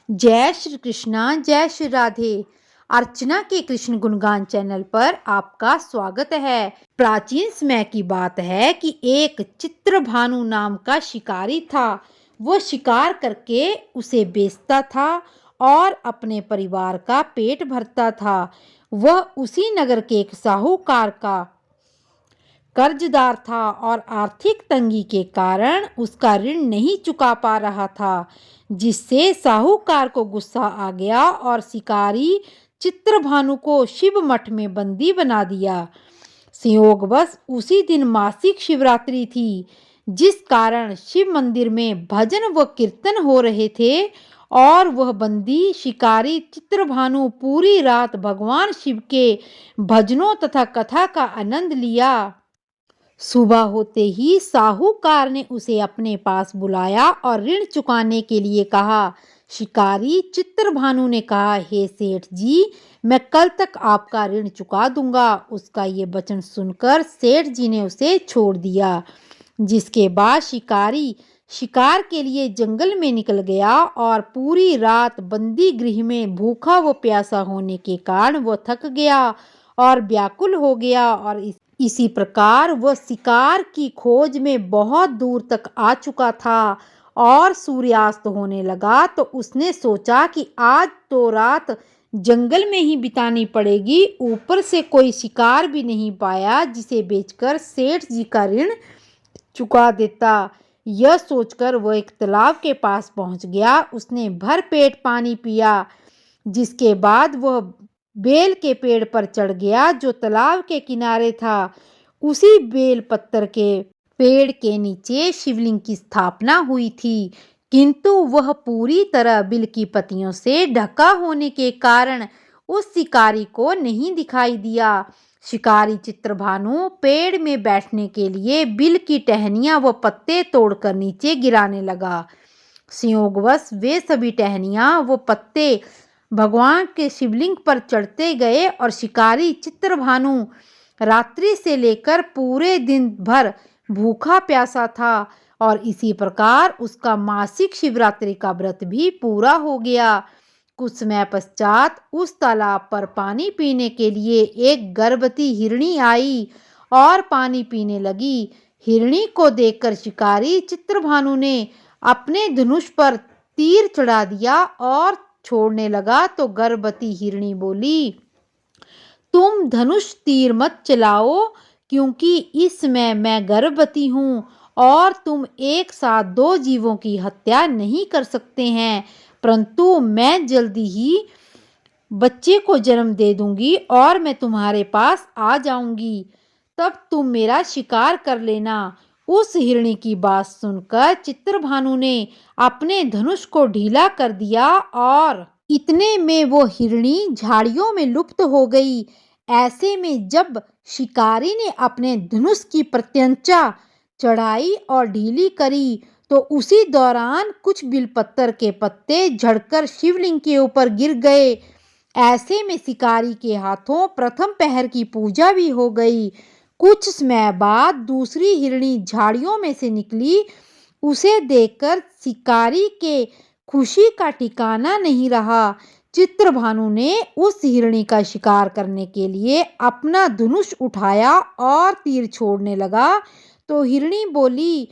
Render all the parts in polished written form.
जय श्री कृष्णा, जय श्री राधे। अर्चना के कृष्ण गुणगान चैनल पर आपका स्वागत है। प्राचीन समय की बात है कि एक चित्रभानु नाम का शिकारी था। वह शिकार करके उसे बेचता था और अपने परिवार का पेट भरता था। वह उसी नगर के एक साहूकार का कर्जदार था और आर्थिक तंगी के कारण उसका ऋण नहीं चुका पा रहा था, जिससे साहूकार को गुस्सा आ गया और शिकारी चित्रभानु को शिव मठ में बंदी बना दिया। संयोगवश उसी दिन मासिक शिवरात्रि थी, जिस कारण शिव मंदिर में भजन व कीर्तन हो रहे थे और वह बंदी शिकारी चित्रभानु पूरी रात भगवान शिव के भजनों तथा कथा का आनंद लिया। सुबह होते ही साहूकार ने उसे अपने पास बुलाया और ऋण चुकाने के लिए कहा। शिकारी चित्रभानु ने कहा, हे सेठ जी, मैं कल तक आपका ऋण चुका दूंगा। उसका ये वचन सुनकर सेठ जी ने उसे छोड़ दिया, जिसके बाद शिकारी शिकार के लिए जंगल में निकल गया और पूरी रात बंदी गृह में भूखा व प्यासा होने के कारण वह थक गया और व्याकुल हो गया और इसी प्रकार वह शिकार की खोज में बहुत दूर तक आ चुका था और सूर्यास्त होने लगा तो उसने सोचा कि आज तो रात जंगल में ही बितानी पड़ेगी। ऊपर से कोई शिकार भी नहीं पाया जिसे बेचकर सेठ जी का ऋण चुका देता। यह सोचकर वह एक तालाब के पास पहुंच गया। उसने भर पेट पानी पिया, जिसके बाद वह बेल के पेड़ पर चढ़ गया जो तालाब के किनारे था। उसी बेल पत्तर के पेड़ के नीचे शिवलिंग की स्थापना हुई थी, किंतु वह पूरी तरह बिल की पत्तियों से ढका होने के कारण उस शिकारी को नहीं दिखाई दिया। शिकारी चित्रभानु पेड़ में बैठने के लिए बिल की टहनियां व पत्ते तोड़कर नीचे गिराने लगा। संयोगवश वे सभी टहनियां व पत्ते भगवान के शिवलिंग पर चढ़ते गए और शिकारी चित्रभानु रात्रि से लेकर पूरे दिन भर भूखा प्यासा था और इसी प्रकार उसका मासिक शिवरात्रि का व्रत भी पूरा हो गया। कुछ समय पश्चात उस तालाब पर पानी पीने के लिए एक गर्भवती हिरणी आई और पानी पीने लगी। हिरणी को देखकर शिकारी चित्रभानु ने अपने धनुष पर तीर चढ़ा दिया और छोड़ने लगा तो गर्भवती हिरणी बोली, तुम धनुष तीर मत चलाओ, क्योंकि इस समय मैं गर्भवती हूँ और तुम एक साथ दो जीवों की हत्या नहीं कर सकते हैं, परंतु मैं जल्दी ही बच्चे को जन्म दे दूंगी और मैं तुम्हारे पास आ जाऊंगी, तब तुम मेरा शिकार कर लेना। उस हिरणी की बात सुनकर चित्रभानु ने अपने धनुष को ढीला कर दिया और इतने में वो हिरणी झाड़ियों में लुप्त हो गई। ऐसे में जब शिकारी ने अपने धनुष की प्रत्यंचा चढ़ाई और ढीली करी तो उसी दौरान कुछ बिलपत्तर के पत्ते झड़कर शिवलिंग के ऊपर गिर गए। ऐसे में शिकारी के हाथों प्रथम पहर की पूजा भी हो गई। कुछ समय बाद दूसरी हिरणी झाड़ियों में से निकली। उसे देखकर शिकारी के खुशी का ठिकाना नहीं रहा। चित्रभानु ने उस हिरणी का शिकार करने के लिए अपना धनुष उठाया और तीर छोड़ने लगा तो हिरणी बोली,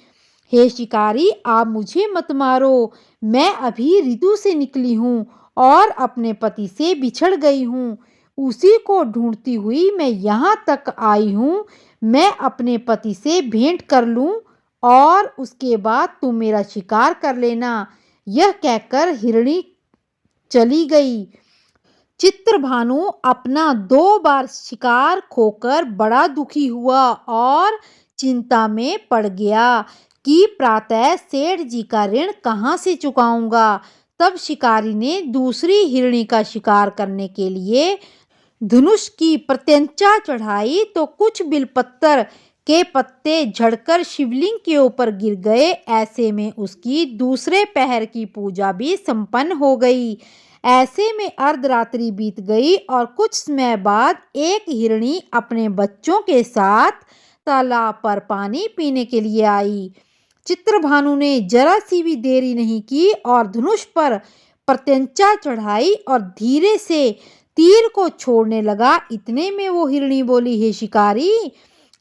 हे शिकारी, आप मुझे मत मारो, मैं अभी ऋतु से निकली हूँ और अपने पति से बिछड़ गई हूँ। उसी को ढूंढती हुई मैं यहाँ तक आई हूँ। मैं अपने पति से भेंट कर लूँ और उसके बाद तुम मेरा शिकार कर लेना। यह कहकर हिरणी चली गई। चित्रभानु अपना 2 बार शिकार खोकर बड़ा दुखी हुआ और चिंता में पड़ गया कि प्रातः सेठ जी का ऋण कहाँ से चुकाऊंगा। तब शिकारी ने दूसरी हिरणी का शिकार करने के लिए धनुष की प्रत्यंचा चढ़ाई तो कुछ बिलपत्तर के पत्ते झड़कर शिवलिंग के ऊपर गिर गए। ऐसे में उसकी दूसरे पहर की पूजा भी संपन्न हो गई। ऐसे में अर्धरात्रि बीत गई और कुछ समय बाद एक हिरणी अपने बच्चों के साथ तालाब पर पानी पीने के लिए आई। चित्रभानु ने जरा सी भी देरी नहीं की और धनुष पर प्रत्यंचा चढ़ाई और धीरे से तीर को छोड़ने लगा। इतने में वो हिरणी बोली, हे शिकारी,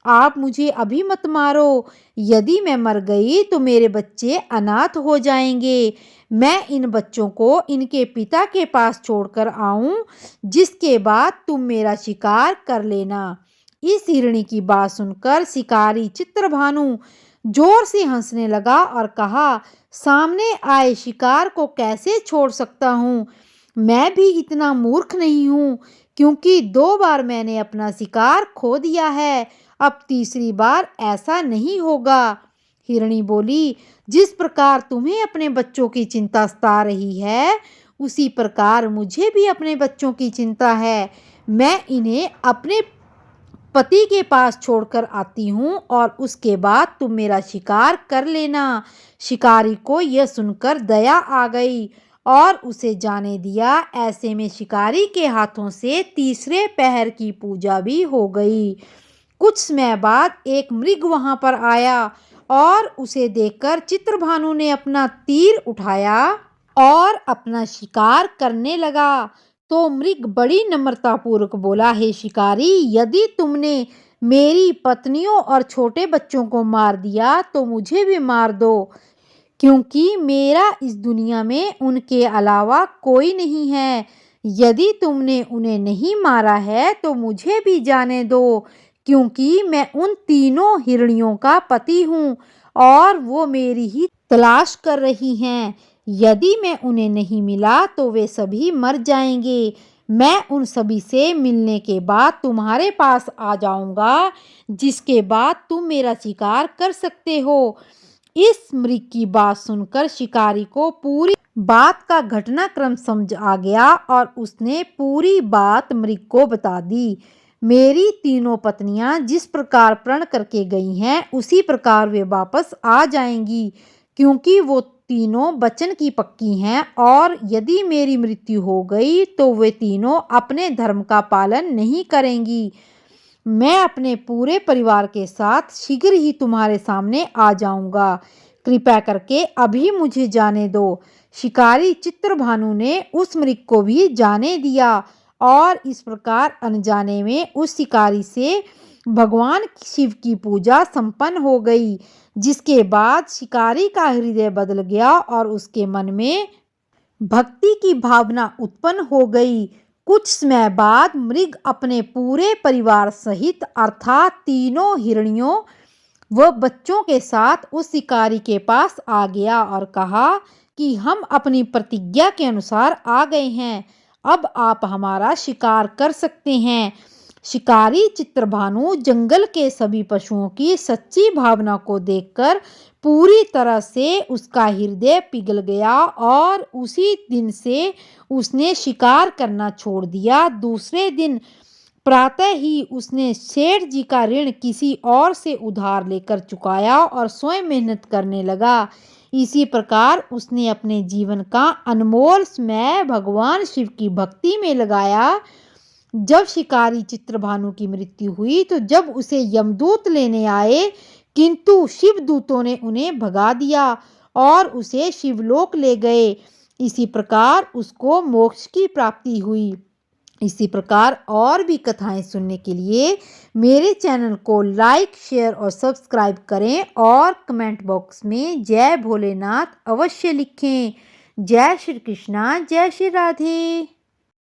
आप मुझे अभी मत मारो। यदि मैं मर गई तो मेरे बच्चे अनाथ हो जाएंगे। मैं इन बच्चों को इनके पिता के पास छोड़कर आऊं, जिसके बाद तुम मेरा शिकार कर लेना। इस हिरणी की बात सुनकर शिकारी चित्रभानु जोर से हंसने लगा और कहा, सामने आए शिकार को कैसे छोड़ सकता हूँ? मैं भी इतना मूर्ख नहीं हूँ, क्योंकि 2 बार मैंने अपना शिकार खो दिया है। अब तीसरी बार ऐसा नहीं होगा। हिरणी बोली, जिस प्रकार तुम्हें अपने बच्चों की चिंता सता रही है, उसी प्रकार मुझे भी अपने बच्चों की चिंता है। मैं इन्हें अपने पति के पास छोड़कर आती हूँ और उसके बाद तुम मेरा शिकार कर लेना। शिकारी को यह सुनकर दया आ गई और उसे जाने दिया। ऐसे में शिकारी के हाथों से तीसरे पहर की पूजा भी हो गई। कुछ समय बाद एक मृग वहां पर आया और उसे देखकर चित्रभानु ने अपना तीर उठाया और अपना शिकार करने लगा। तो मृग बड़ी नम्रतापूर्वक बोला, हे शिकारी, यदि तुमने मेरी पत्नियों और छोटे बच्चों को मार दिया तो मुझे भी मार दो, क्योंकि मेरा इस दुनिया में उनके अलावा कोई नहीं है। यदि तुमने उन्हें नहीं मारा है तो मुझे भी जाने दो, क्योंकि मैं उन तीनों हिरणियों का पति हूँ और वो मेरी ही तलाश कर रही हैं। यदि मैं उन्हें नहीं मिला तो वे सभी मर जाएंगे। मैं उन सभी से मिलने के बाद तुम्हारे पास आ जाऊंगा, जिसके बाद तुम मेरा शिकार कर सकते हो। इस मृग की बात सुनकर शिकारी को पूरी बात का घटनाक्रम समझ आ गया और उसने पूरी बात मृग को बता दी। मेरी तीनों पत्नियां जिस प्रकार प्रण करके गई हैं, उसी प्रकार वे वापस आ जाएंगी, क्योंकि वो तीनों वचन की पक्की हैं। और यदि मेरी मृत्यु हो गई तो वे तीनों अपने धर्म का पालन नहीं करेंगी। मैं अपने पूरे परिवार के साथ शीघ्र ही तुम्हारे सामने आ जाऊंगा। कृपया करके अभी मुझे जाने दो। शिकारी चित्रभानु ने उस मृग को भी जाने दिया और इस प्रकार अनजाने में उस शिकारी से भगवान शिव की पूजा संपन्न हो गई, जिसके बाद शिकारी का हृदय बदल गया और उसके मन में भक्ति की भावना उत्पन्न हो गई। कुछ समय बाद मृग अपने पूरे परिवार सहित अर्थात तीनों हिरणियों व बच्चों के साथ उस शिकारी के पास आ गया और कहा कि हम अपनी प्रतिज्ञा के अनुसार आ गए हैं, अब आप हमारा शिकार कर सकते हैं। शिकारी चित्रभानु जंगल के सभी पशुओं की सच्ची भावना को देखकर पूरी तरह से उसका हृदय पिघल गया और उसी दिन से उसने शिकार करना छोड़ दिया। दूसरे दिन प्रातः ही उसने सेठ जी का ऋण किसी और से उधार लेकर चुकाया और स्वयं मेहनत करने लगा। इसी प्रकार उसने अपने जीवन का अनमोल समय भगवान शिव की भक्ति में लगाया। जब शिकारी चित्रभानु की मृत्यु हुई तो जब उसे यमदूत लेने आए, किंतु शिव दूतों ने उन्हें भगा दिया और उसे शिवलोक ले गए। इसी प्रकार उसको मोक्ष की प्राप्ति हुई। इसी प्रकार और भी कथाएं सुनने के लिए मेरे चैनल को लाइक, शेयर और सब्सक्राइब करें और कमेंट बॉक्स में जय भोलेनाथ अवश्य लिखें। जय श्री कृष्णा, जय श्री राधे।